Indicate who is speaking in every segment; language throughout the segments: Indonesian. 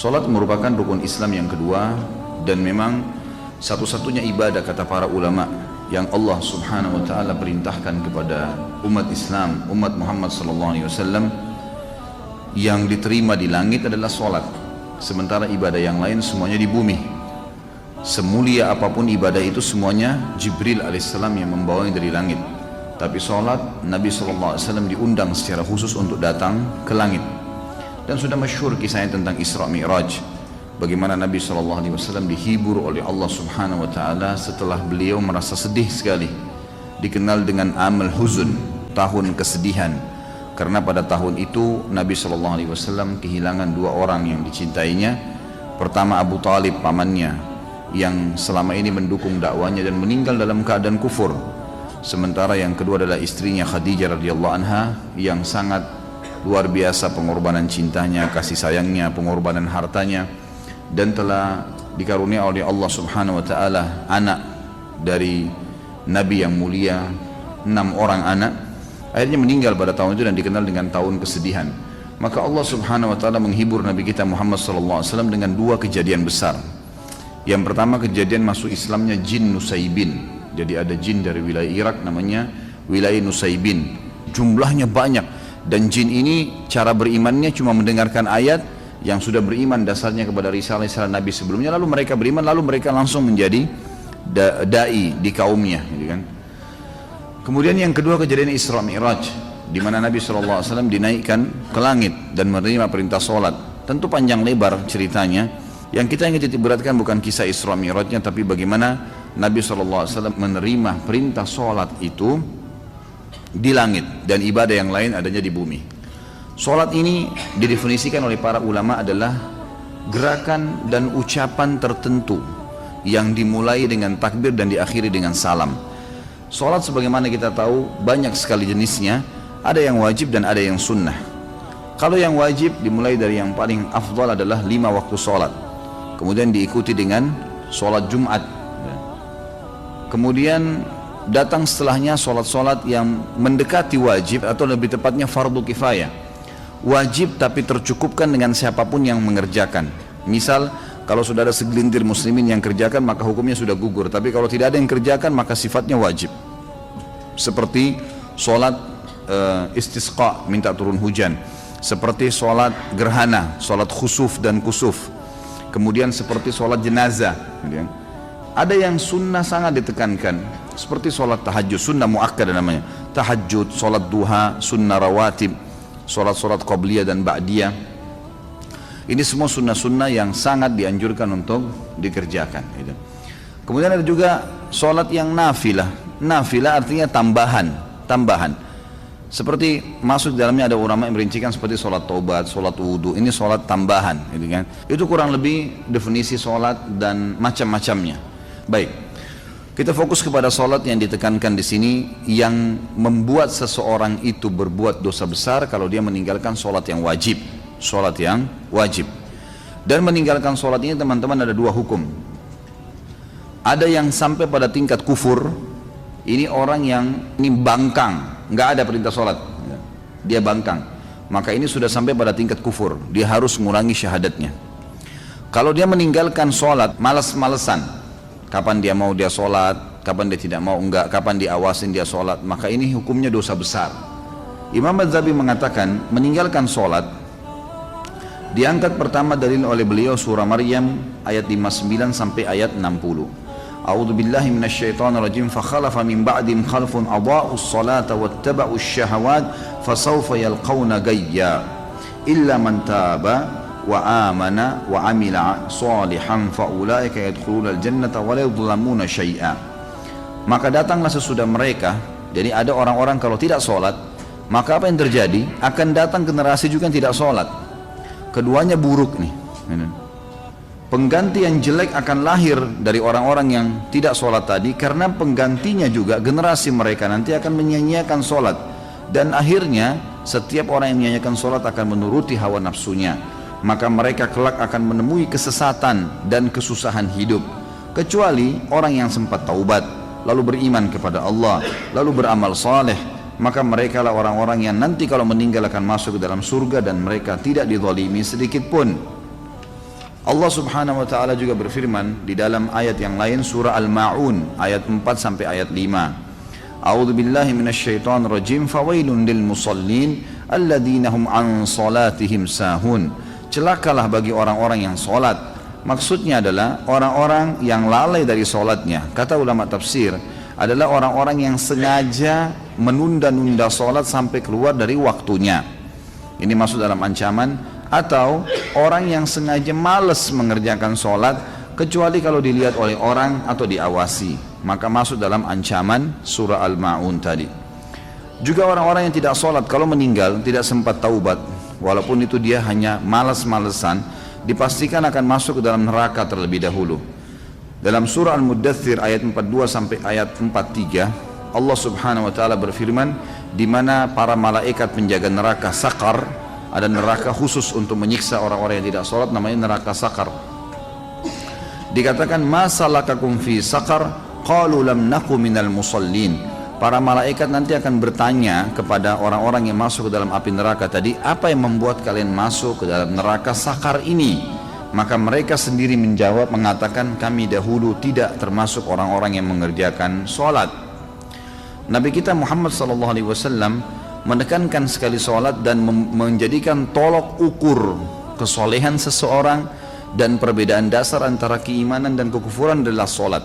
Speaker 1: Salat merupakan rukun Islam yang kedua dan memang satu-satunya ibadah kata para ulama yang Allah Subhanahu wa taala perintahkan kepada umat Islam, umat Muhammad sallallahu alaihi wasallam, yang diterima di langit adalah salat. Sementara ibadah yang lain semuanya di bumi. Semulia apapun ibadah itu semuanya Jibril alaihissalam yang membawanya dari langit. Tapi salat Nabi sallallahu alaihi wasallam diundang secara khusus untuk datang ke langit. Dan sudah masyhur kisahnya tentang Isra Mi'raj, bagaimana Nabi SAW dihibur oleh Allah Subhanahu wa taala setelah beliau merasa sedih sekali, dikenal dengan amal huzun, tahun kesedihan, karena pada tahun itu Nabi SAW kehilangan dua orang yang dicintainya. Pertama Abu Talib, pamannya, yang selama ini mendukung dakwanya dan meninggal dalam keadaan kufur. Sementara yang kedua adalah istrinya Khadijah radhiyallahu anha yang sangat luar biasa pengorbanan cintanya, kasih sayangnya, pengorbanan hartanya, dan telah dikarunia oleh Allah Subhanahu wa taala anak dari Nabi yang mulia, 6 orang anak. Akhirnya meninggal pada tahun itu dan dikenal dengan tahun kesedihan. Maka Allah Subhanahu wa taala menghibur Nabi kita Muhammad sallallahu alaihi wasallam dengan dua kejadian besar. Yang pertama, kejadian masuk Islamnya jin Nusaybin. Jadi ada jin dari wilayah Irak namanya wilayah Nusaybin. Jumlahnya banyak. Dan jin ini cara berimannya cuma mendengarkan ayat yang sudah beriman dasarnya kepada risalah-risalah Nabi sebelumnya, lalu mereka beriman, lalu mereka langsung menjadi da'i di kaumnya, gitu kan. Kemudian yang kedua, kejadian Isra Mi'raj, di mana Nabi SAW dinaikkan ke langit dan menerima perintah sholat. Tentu panjang lebar ceritanya. Yang kita ingin titik beratkan bukan kisah Isra Mi'rajnya, tapi bagaimana Nabi SAW menerima perintah sholat itu di langit dan ibadah yang lain adanya di bumi. Salat ini didefinisikan oleh para ulama adalah gerakan dan ucapan tertentu yang dimulai dengan takbir dan diakhiri dengan salam. Salat sebagaimana kita tahu banyak sekali jenisnya, ada yang wajib dan ada yang sunnah. Kalau yang wajib dimulai dari yang paling afdal adalah 5 waktu salat, kemudian diikuti dengan salat Jumat, kemudian datang setelahnya solat-solat yang mendekati wajib atau lebih tepatnya fardu kifayah. Wajib tapi tercukupkan dengan siapapun yang mengerjakan. Misal kalau sudah ada segelintir muslimin yang kerjakan maka hukumnya sudah gugur. Tapi kalau tidak ada yang kerjakan maka sifatnya wajib. Seperti solat istisqa, minta turun hujan. Seperti solat gerhana, solat khusuf dan kusuf. Kemudian seperti solat jenazah. Ada yang sunnah sangat ditekankan, seperti sholat tahajud, sunnah muakkad namanya, tahajud, sholat duha, sunnah rawatib, sholat-sholat qabliyah dan ba'diyah. Ini semua sunnah-sunnah yang sangat dianjurkan untuk dikerjakan. Kemudian ada juga sholat yang nafilah. Nafilah artinya tambahan. Seperti masuk dalamnya ada ulama yang merincikan seperti sholat taubat, sholat wudu. Ini sholat tambahan, Itu kurang lebih definisi sholat dan macam-macamnya. Baik, kita fokus kepada sholat yang ditekankan di sini, yang membuat seseorang itu berbuat dosa besar kalau dia meninggalkan sholat yang wajib. Sholat yang wajib. Dan meninggalkan sholat ini teman-teman ada dua hukum. Ada yang sampai pada tingkat kufur. Ini orang yang ini bangkang, nggak ada perintah sholat, dia bangkang. Maka ini sudah sampai pada tingkat kufur. Dia harus mengurangi syahadatnya. Kalau dia meninggalkan sholat malas-malesan, kapan dia mau dia sholat, kapan dia tidak mau enggak, kapan diawasin dia sholat, maka ini hukumnya dosa besar. Imam Az-Zabi mengatakan meninggalkan sholat diangkat pertama dalil oleh beliau surah Maryam ayat 59 sampai ayat 60. A'udzu billahi minasyaitonir rajim, fa khalafa min ba'dihim khalfun adha'us salata wattaba'us syahawat fasawfa yalqawna gayya illa man taba wa amana wa amila salihan fa ulaika yadkhulunal jannata wa la yudlamuna syai'a. Maka datanglah sesudah mereka, jadi ada orang-orang kalau tidak sholat, maka apa yang terjadi? Akan datang generasi juga yang tidak sholat. Keduanya buruk nih. Pengganti yang jelek akan lahir dari orang-orang yang tidak sholat tadi, karena penggantinya juga generasi mereka nanti akan menyia-nyiakan sholat. Dan akhirnya setiap orang yang menyia-nyiakan sholat akan menuruti hawa nafsunya. Maka mereka kelak akan menemui kesesatan dan kesusahan hidup. Kecuali orang yang sempat taubat, lalu beriman kepada Allah, lalu beramal saleh, maka mereka lah orang-orang yang nanti kalau meninggal akan masuk ke dalam surga dan mereka tidak dizalimi sedikit pun. Allah subhanahu wa ta'ala juga berfirman di dalam ayat yang lain, surah Al-Ma'un ayat 4 sampai ayat 5. A'udzu billahi minasyaitonir rajim, fawailun lil musallin alladzina hum an salatihim sahun. Celakalah bagi orang-orang yang salat. Maksudnya adalah orang-orang yang lalai dari salatnya. Kata ulama tafsir adalah orang-orang yang sengaja menunda-nunda salat sampai keluar dari waktunya. Ini masuk dalam ancaman. Atau orang yang sengaja malas mengerjakan sholat kecuali kalau dilihat oleh orang atau diawasi, maka masuk dalam ancaman surah Al-Ma'un tadi. Juga orang-orang yang tidak sholat kalau meninggal tidak sempat taubat, walaupun itu dia hanya malas-malesan, dipastikan akan masuk ke dalam neraka terlebih dahulu. Dalam surah Al-Muddathir ayat 42 sampai ayat 43, Allah subhanahu wa ta'ala berfirman, di mana para malaikat penjaga neraka Sakar, ada neraka khusus untuk menyiksa orang-orang yang tidak sholat, namanya neraka Sakar. Dikatakan, ma salakakum fi Sakar, qalu lam naku minal musallin. Para malaikat nanti akan bertanya kepada orang-orang yang masuk ke dalam api neraka tadi, apa yang membuat kalian masuk ke dalam neraka Sakar ini? Maka mereka sendiri menjawab, mengatakan, kami dahulu tidak termasuk orang-orang yang mengerjakan sholat. Nabi kita Muhammad SAW menekankan sekali sholat dan menjadikan tolok ukur kesolehan seseorang dan perbedaan dasar antara keimanan dan kekufuran adalah sholat.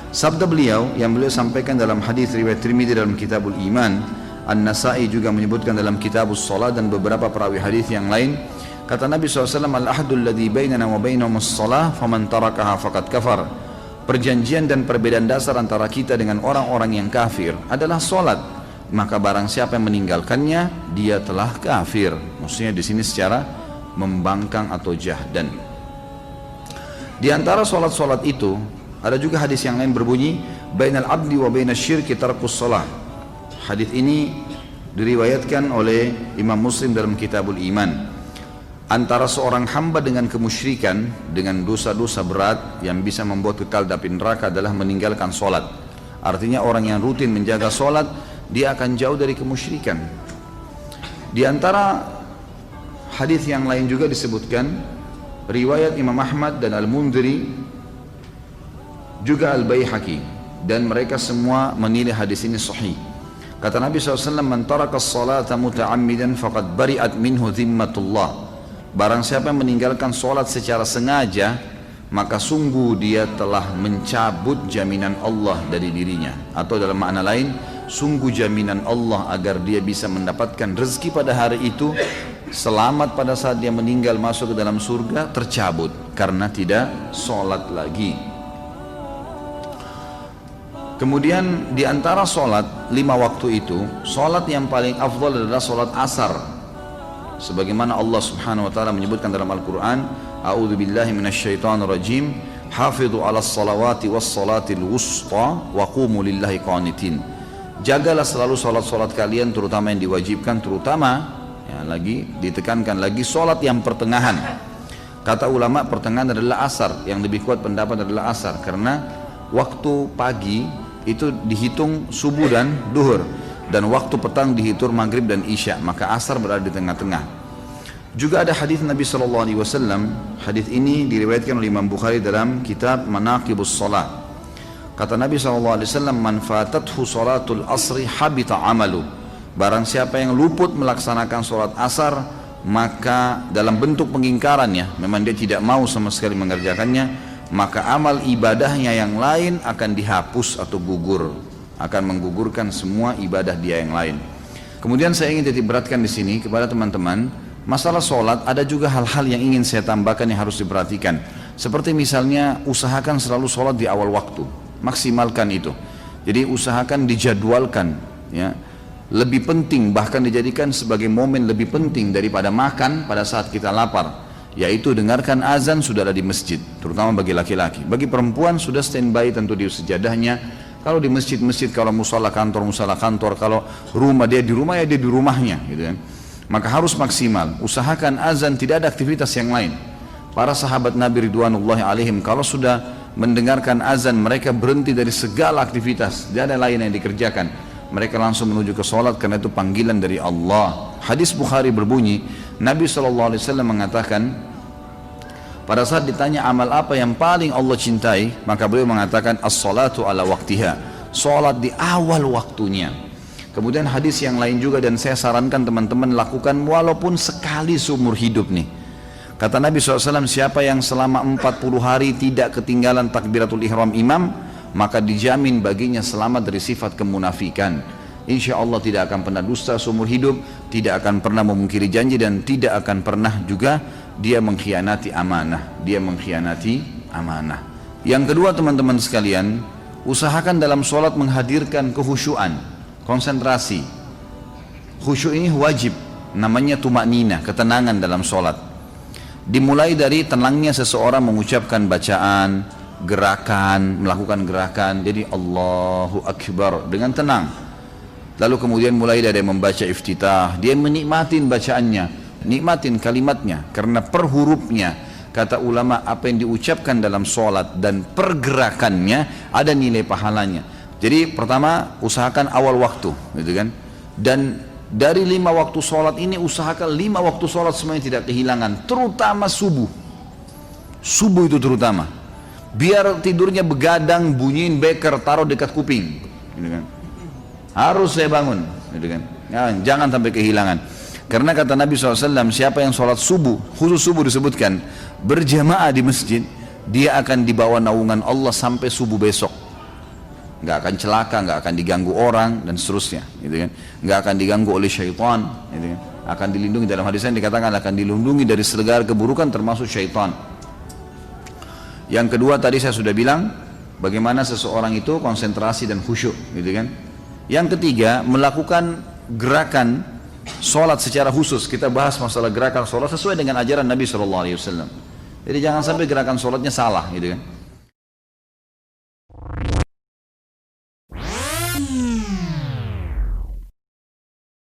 Speaker 1: Sabda beliau yang beliau sampaikan dalam hadis riwayat Tirmidzi dalam Kitabul Iman, An-Nasai juga menyebutkan dalam Kitabus Shalah dan beberapa perawi hadis yang lain. Kata Nabi SAW, al-ahdul ladzi bainana wa bainahum as-shalah faman tarakaha faqad kafar. Perjanjian dan perbedaan dasar antara kita dengan orang-orang yang kafir adalah sholat. Maka barang siapa yang meninggalkannya, dia telah kafir. Maksudnya di sini secara membangkang atau jahdan. Di antara solat-solat itu ada juga hadis yang lain berbunyi, bainal abdi wa bainasyirki tarkus shalah. Hadis ini diriwayatkan oleh Imam Muslim dalam Kitabul Iman. Antara seorang hamba dengan kemusyrikan, dengan dosa-dosa berat yang bisa membuat kekal di api neraka adalah meninggalkan solat. Artinya orang yang rutin menjaga solat, dia akan jauh dari kemusyrikan. Di antara hadis yang lain juga disebutkan, riwayat Imam Ahmad dan Al-Mundhiri juga Al-Baihaqi, dan mereka semua menilai hadis ini sahih. Kata Nabi SAW, man taraka as-salata muta'ammidan faqad bari'at minhu dhimmatullah. Barang siapa yang meninggalkan solat secara sengaja, maka sungguh dia telah mencabut jaminan Allah dari dirinya. Atau dalam makna lain, sungguh jaminan Allah agar dia bisa mendapatkan rezeki pada hari itu, selamat pada saat dia meninggal masuk ke dalam surga, tercabut karena tidak sholat lagi. Kemudian di antara sholat 5 waktu itu, sholat yang paling afdal adalah sholat asar. Sebagaimana Allah subhanahu wa ta'ala menyebutkan dalam Al-Quran, a'udzu billahi minasyaitonir rajim, hafidhu 'alas salawati was salatil wusta wa qumu lillahi qanitin. Jagalah selalu salat-salat kalian, terutama yang diwajibkan, terutama ya, lagi ditekankan lagi salat yang pertengahan. Kata ulama pertengahan adalah asar, yang lebih kuat pendapat adalah asar, karena waktu pagi itu dihitung subuh dan duhur, dan waktu petang dihitung maghrib dan isya, maka asar berada di tengah-tengah. Juga ada hadis Nabi SAW, hadis ini diriwayatkan oleh Imam Bukhari dalam kitab Manaqibus Shalah. Kata Nabi SAW, man fatathu salatul asri habita amalu. Barang siapa yang luput melaksanakan sholat asar, maka dalam bentuk pengingkarannya, memang dia tidak mau sama sekali mengerjakannya, maka amal ibadahnya yang lain akan dihapus atau gugur, akan menggugurkan semua ibadah dia yang lain. Kemudian saya ingin titik beratkan di sini kepada teman-teman, masalah sholat ada juga hal-hal yang ingin saya tambahkan yang harus diperhatikan. Seperti misalnya usahakan selalu sholat di awal waktu, maksimalkan itu. Jadi usahakan dijadwalkan, ya. Lebih penting, bahkan dijadikan sebagai momen lebih penting daripada makan pada saat kita lapar, yaitu dengarkan azan sudah ada di masjid, terutama bagi laki-laki. Bagi perempuan sudah standby tentu di sejadahnya. Kalau di masjid-masjid, kalau musala kantor, kalau rumah dia di rumah, ya dia di rumahnya, gitu kan. Maka harus maksimal, usahakan azan, tidak ada aktivitas yang lain. Para sahabat Nabi Ridwanullahi alaihim kalau sudah mendengarkan azan, mereka berhenti dari segala aktivitas, tidak ada lain yang dikerjakan. Mereka langsung menuju ke sholat karena itu panggilan dari Allah. Hadis Bukhari berbunyi, Nabi SAW mengatakan, Pada saat ditanya amal apa yang paling Allah cintai, maka beliau mengatakan as-salatu ala waktiha, salat di awal waktunya. Kemudian hadis yang lain juga, dan saya sarankan teman-teman lakukan walaupun sekali seumur hidup nih. Kata Nabi SAW, siapa yang selama 40 hari tidak ketinggalan takbiratul ihram imam, maka dijamin baginya selamat dari sifat kemunafikan. Insya Allah tidak akan pernah dusta seumur hidup, tidak akan pernah memungkiri janji, dan tidak akan pernah juga dia mengkhianati amanah. Dia mengkhianati amanah. Yang kedua teman-teman sekalian, usahakan dalam sholat menghadirkan kehusyuan, konsentrasi. Khusyuk ini wajib, namanya tumakninah, ketenangan dalam sholat. Dimulai dari tenangnya seseorang mengucapkan bacaan, gerakan, melakukan gerakan, jadi Allahu Akbar dengan tenang. Lalu kemudian mulai dari membaca iftitah, dia menikmatin bacaannya, nikmatin kalimatnya, karena per hurufnya, kata ulama, apa yang diucapkan dalam sholat dan pergerakannya ada nilai pahalanya. Jadi pertama usahakan awal waktu, gitu kan? Dan dari 5 waktu sholat ini usahakan 5 waktu sholat semuanya tidak kehilangan, terutama subuh. Subuh itu terutama. Biar tidurnya begadang, bunyiin beker, taruh dekat kuping, gitu kan? Harus saya bangun, gitu kan? Ya, jangan sampai kehilangan. Karena kata Nabi SAW, siapa yang sholat subuh, khusus subuh disebutkan, berjamaah di masjid, dia akan dibawa naungan Allah sampai subuh besok. Nggak akan celaka, nggak akan diganggu orang, dan seterusnya, gitu kan? Nggak akan diganggu oleh syaitan, gitu kan? Akan dilindungi, dalam hadis yang dikatakan akan dilindungi dari segala keburukan termasuk syaitan. Yang kedua tadi saya sudah bilang, bagaimana seseorang itu konsentrasi dan khusyuk, gitu kan? Yang ketiga, melakukan gerakan sholat secara khusus. Kita bahas masalah gerakan sholat sesuai dengan ajaran Nabi SAW. Jadi jangan sampai gerakan sholatnya salah, gitu kan?